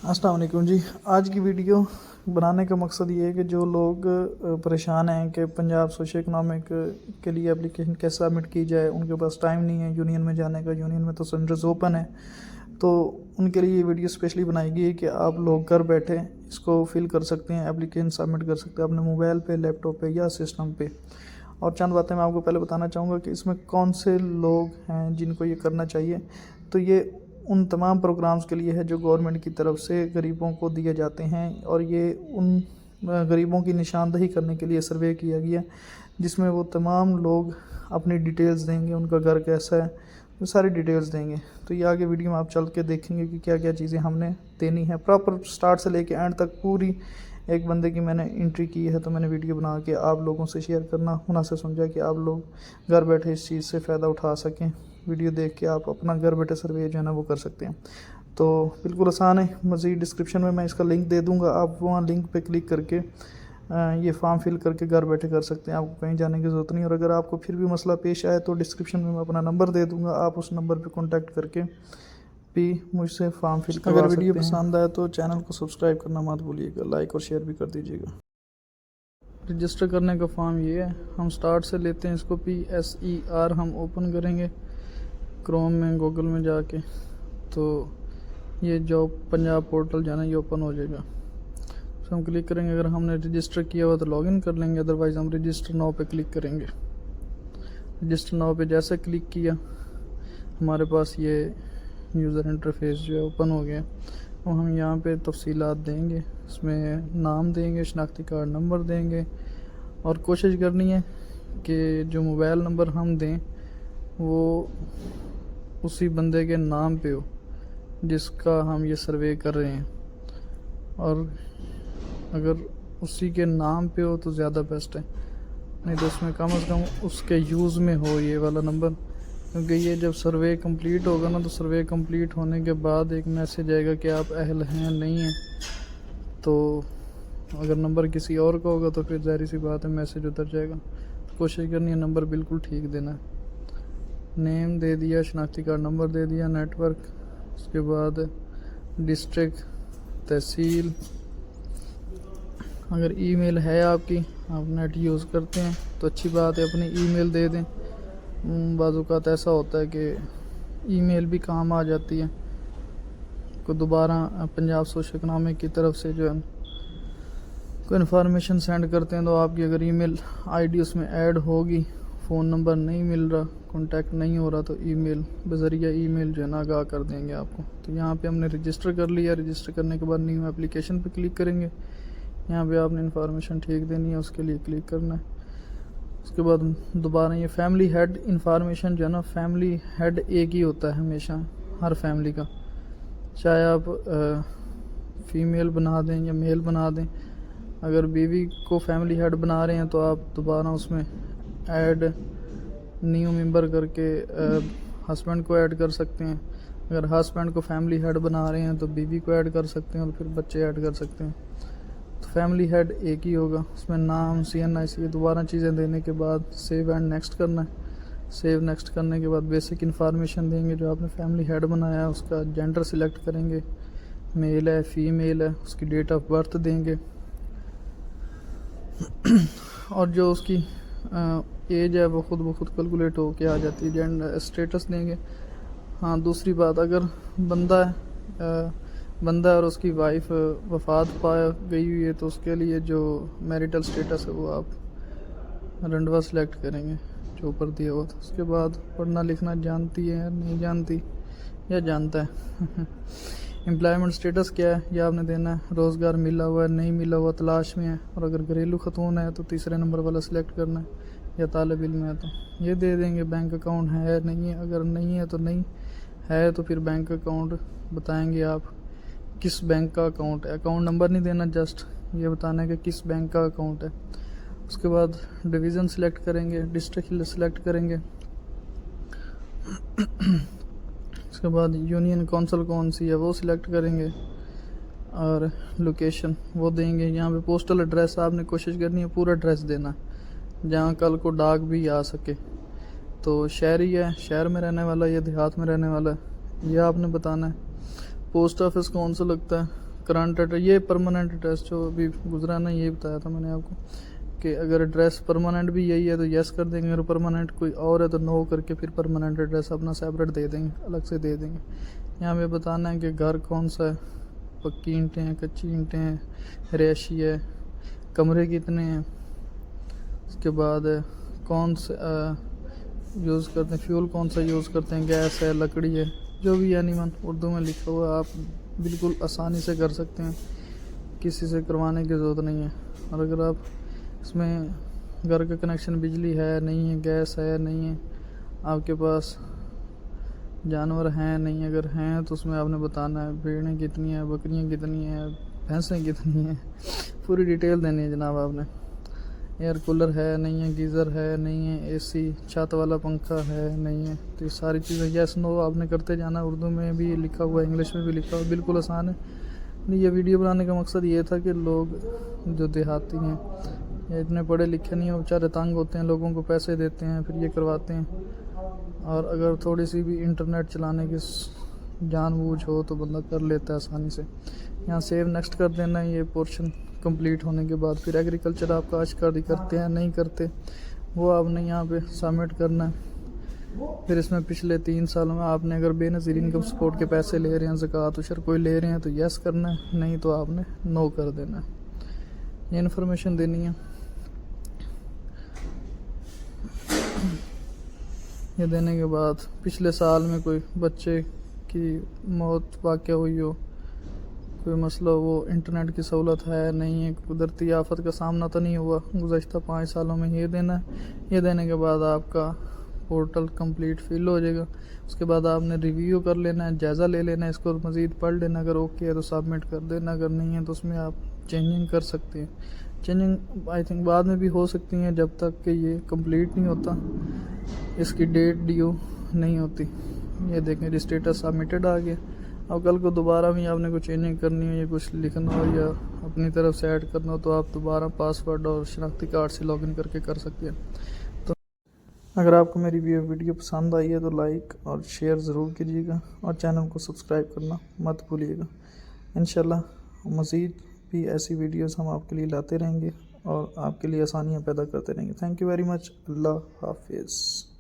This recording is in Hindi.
अस्सलाम वालेकुम जी। आज की वीडियो बनाने का मकसद ये है कि जो लोग परेशान हैं कि पंजाब सोशो इकनॉमिक के लिए एप्लीकेशन कैसे सबमिट की जाए, उनके पास टाइम नहीं है यूनियन में जाने का, यूनियन में तो सेंटर्स ओपन है, तो उनके लिए ये वीडियो स्पेशली बनाई गई है कि आप लोग घर बैठे इसको फिल कर सकते हैं, एप्लीकेशन सबमिट कर सकते हैं अपने मोबाइल पे, लैपटॉप पे या सिस्टम पे। और चंद बातें मैं आपको पहले बताना चाहूँगा कि इसमें कौन से लोग हैं जिनको ये करना चाहिए। तो ये उन तमाम प्रोग्राम्स के लिए है जो गवर्नमेंट की तरफ से गरीबों को दिए जाते हैं, और ये उन गरीबों की निशानदही करने के लिए सर्वे किया गया, जिसमें वो तमाम लोग अपनी डिटेल्स देंगे, उनका घर कैसा है, वो सारी डिटेल्स देंगे। तो ये आगे वीडियो में आप चल के देखेंगे कि क्या क्या चीज़ें हमने देनी है प्रॉपर स्टार्ट से लेके एंड तक। पूरी एक बंदे की मैंने एंट्री की है, तो मैंने वीडियो बना के आप लोगों से शेयर करना मुनासिब समझा कि आप लोग घर बैठे इस चीज़ से फ़ायदा उठा सकें। वीडियो देख के आप अपना घर बैठे सर्वे जो है ना वो कर सकते हैं। तो बिल्कुल आसान है। मज़ीद डिस्क्रिप्शन में मैं इसका लिंक दे दूँगा, आप वहाँ लिंक पे क्लिक करके ये फॉर्म फिल करके घर बैठे कर सकते हैं, आपको कहीं जाने की ज़रूरत नहीं। और अगर आपको फिर भी मसला पेश आए तो डिस्क्रिप्शन में मैं अपना नंबर दे दूँगा, आप उस नंबर पर कॉन्टैक्ट करके भी मुझसे फॉर्म फिल करवा सकते हैं। अगर वीडियो पसंद आए तो चैनल को सब्सक्राइब करना मत भूलिएगा, लाइक और शेयर भी कर दीजिएगा। रजिस्टर करने का फॉर्म ये है, हम स्टार्ट से लेते हैं इसको, PSER हम ओपन करेंगे क्रोम में, गूगल में जाके, तो ये जॉब पंजाब पोर्टल जाना ये ओपन हो जाएगा। तो हम क्लिक करेंगे, अगर हमने रजिस्टर किया हुआ तो लॉगिन कर लेंगे, अदरवाइज़ हम रजिस्टर नाउ पे क्लिक करेंगे। रजिस्टर नाउ पे जैसे क्लिक किया हमारे पास ये यूज़र इंटरफेस जो है ओपन हो गया। और हम यहाँ पे तफसीलात देंगे, इसमें नाम देंगे, शनाख्ती कार्ड नंबर देंगे, और कोशिश करनी है कि जो मोबाइल नंबर हम दें वो उसी बंदे के नाम पे हो जिसका हम ये सर्वे कर रहे हैं, और अगर उसी के नाम पे हो तो ज़्यादा बेस्ट है, नहीं तो उसमें कम से कम उसके यूज़ में हो ये वाला नंबर। क्योंकि ये जब सर्वे कंप्लीट होगा ना, तो सर्वे कंप्लीट होने के बाद एक मैसेज आएगा कि आप अहल हैं नहीं हैं। तो अगर नंबर किसी और का होगा तो फिर ज़ाहिर सी बात है मैसेज उतर जाएगा। तो कोशिश करनी है नंबर बिल्कुल ठीक देना है। नेम दे दिया, शनाख्ती कार्ड नंबर दे दिया, नेटवर्क, उसके बाद डिस्ट्रिक्ट, तहसील, अगर ईमेल है आपकी, आप नेट यूज़ करते हैं तो अच्छी बात है, अपनी ईमेल दे दें। बाज़-औक़ात ऐसा होता है कि ईमेल भी काम आ जाती है, को दोबारा पंजाब सोशो इकनॉमिक की तरफ से जो है कोई इन्फॉर्मेशन सेंड करते हैं, तो आपकी अगर ईमेल आईडी उसमें ऐड होगी, फ़ोन नंबर नहीं मिल रहा, कांटेक्ट नहीं हो रहा, तो ईमेल बज़रिया ईमेल जो है ना आगाह कर देंगे आपको। तो यहाँ पे हमने रजिस्टर कर लिया। रजिस्टर करने के बाद न्यू एप्लीकेशन पे क्लिक करेंगे। यहाँ पे आपने इन्फॉर्मेशन ठीक देनी है, उसके लिए क्लिक करना है। उसके बाद दोबारा ये फैमिली हेड इन्फॉर्मेशन जो है ना, फैमिली हेड एक ही होता है हमेशा हर फैमिली का, चाहे आप फ़ीमेल बना दें या मेल बना दें। अगर बीवी को फैमिली हेड बना रहे हैं तो आप दोबारा उसमें ऐड न्यू मेंबर करके हस्बैंड को ऐड कर सकते हैं। अगर हस्बैंड को फैमिली हेड बना रहे हैं तो बीवी को ऐड कर सकते हैं, और फिर बच्चे ऐड कर सकते हैं। तो फैमिली हेड एक ही होगा, उसमें नाम, CNIC, दोबारा चीज़ें देने के बाद सेव एंड नेक्स्ट करना है। सेव नेक्स्ट करने के बाद बेसिक इन्फॉर्मेशन देंगे जो आपने फैमिली हेड बनाया है, उसका जेंडर सिलेक्ट करेंगे, मेल है फीमेल है, उसकी डेट ऑफ बर्थ देंगे, और जो उसकी एज है वो खुद ब खुद कैलकुलेट होके आ जाती है। जेंडर स्टेटस देंगे। हाँ, दूसरी बात, अगर बंदा है और उसकी वाइफ वफ़ात पा गई हुई है तो उसके लिए जो मैरिटल स्टेटस है वो आप रंडवा सेलेक्ट करेंगे जो ऊपर दिया हुआ था। उसके बाद पढ़ना लिखना जानती है या नहीं जानती, या जानता है। एम्प्लॉयमेंट स्टेटस क्या है ये आपने देना है, रोज़गार मिला हुआ है, नहीं मिला हुआ, तलाश में है, और अगर घरेलू खतून है तो तीसरे नंबर वाला सिलेक्ट करना है, या तालिब इल्म है तो ये दे देंगे। बैंक अकाउंट है नहीं है, अगर नहीं है तो नहीं है, तो फिर बैंक अकाउंट बताएंगे आप किस बैंक का अकाउंट है। अकाउंट नंबर नहीं देना, जस्ट ये बताना है कि किस बैंक का अकाउंट है। उसके बाद डिवीज़न सिलेक्ट करेंगे, डिस्ट्रिक्ट सिलेक्ट करेंगे। उसके बाद यूनियन काउंसिल कौन सी है वो सिलेक्ट करेंगे, और लोकेशन वो देंगे। यहाँ पे पोस्टल एड्रेस आपने कोशिश करनी है पूरा एड्रेस देना, जहाँ कल को डाक भी आ सके। तो शहरी है, शहर में रहने वाला, या देहात में रहने वाला है, यह आपने बताना है। पोस्ट ऑफिस कौन सा लगता है, करंट एड्रेस, ये परमानेंट एड्रेस जो अभी गुजरा ना, ये बताया था मैंने आपको कि अगर एड्रेस परमानेंट भी यही है तो यस कर देंगे, अगर परमानेंट कोई और है तो नो करके फिर परमानेंट एड्रेस अपना सेपरेट दे देंगे, अलग से दे देंगे। यहाँ पे बताना है कि घर कौन सा है, पक्की ईंटें हैं, कच्ची ईंटें हैं, रिहायशी है, कमरे कितने हैं, उसके बाद कौन से यूज़ करते हैं, फ्यूल कौन सा यूज़ करते हैं, गैस है, लकड़ी है, जो भी एनिमल उर्दू में लिखा हुआ है आप बिल्कुल आसानी से कर सकते हैं, किसी से करवाने की ज़रूरत नहीं है। और अगर आप इसमें घर का कनेक्शन, बिजली है नहीं है, गैस है नहीं है, आपके पास जानवर हैं नहीं, अगर हैं तो उसमें आपने बताना है भेड़ें कितनी हैं, बकरियां कितनी हैं, भैंसें कितनी हैं, पूरी डिटेल देनी है जनाब आपने। एयर कूलर है नहीं है, गीज़र है नहीं है, एसी, छत वाला पंखा है नहीं है, तो ये सारी चीज़ें यस नो आपने करते जाना। उर्दू में भी लिखा हुआ है, इंग्लिश में भी लिखा हुआ है, बिल्कुल आसान है। ये वीडियो बनाने का मकसद ये था कि लोग जो देहाती हैं या इतने पढ़े लिखे नहीं हो, बेचारे तंग होते हैं, लोगों को पैसे देते हैं, फिर ये करवाते हैं। और अगर थोड़ी सी भी इंटरनेट चलाने की जानबूझ हो तो बंदा कर लेता है आसानी से। यहाँ सेव नेक्स्ट कर देना है, ये पोर्शन कंप्लीट होने के बाद फिर एग्रीकल्चर आप काश्तकारी करते हैं नहीं करते वो आपने यहाँ पे सबमिट करना है। फिर इसमें पिछले 3 सालों में आपने अगर बेनज़ीर इनकम सपोर्ट के पैसे ले रहे हैं, ज़कात उशर कोई ले रहे हैं तो यस करना है, नहीं तो आपने नो कर देना है। ये इन्फॉर्मेशन देनी है। ये देने के बाद पिछले साल में कोई बच्चे की मौत वाक़या हुई हो, कोई मसला, वो इंटरनेट की सहूलत है नहीं है, कुदरती आफत का सामना तो नहीं हुआ गुज़श्ता 5 सालों में, ये देना है। ये देने के बाद आपका पोर्टल कंप्लीट फिल हो जाएगा। उसके बाद आपने रिव्यू कर लेना है, जायज़ा ले लेना है, इसको मज़ीद पढ़ लेना, अगर ओके है तो सबमिट कर देना, अगर नहीं है तो उसमें आप चेंजिंग कर सकते हैं। चेंजिंग आई थिंक बाद में भी हो सकती हैं, जब तक कि ये कंप्लीट नहीं होता, इसकी डेट ड्यू नहीं होती। ये देखें स्टेटस सबमिटेड आ गया। अब कल को दोबारा भी आपने कुछ चेंजिंग करनी हो या कुछ लिखना हो या अपनी तरफ से ऐड करना हो तो आप दोबारा पासवर्ड और शनाख्ती कार्ड से लॉगिन करके कर सकते हैं। तो अगर आपको मेरी वीडियो पसंद आई है तो लाइक और शेयर ज़रूर कीजिएगा और चैनल को सब्सक्राइब करना मत भूलिएगा। इंशाल्लाह मज़ीद भी ऐसी वीडियोस हम आपके लिए लाते रहेंगे और आपके लिए आसानियाँ पैदा करते रहेंगे। Thank you very much. अल्लाह हाफिज़।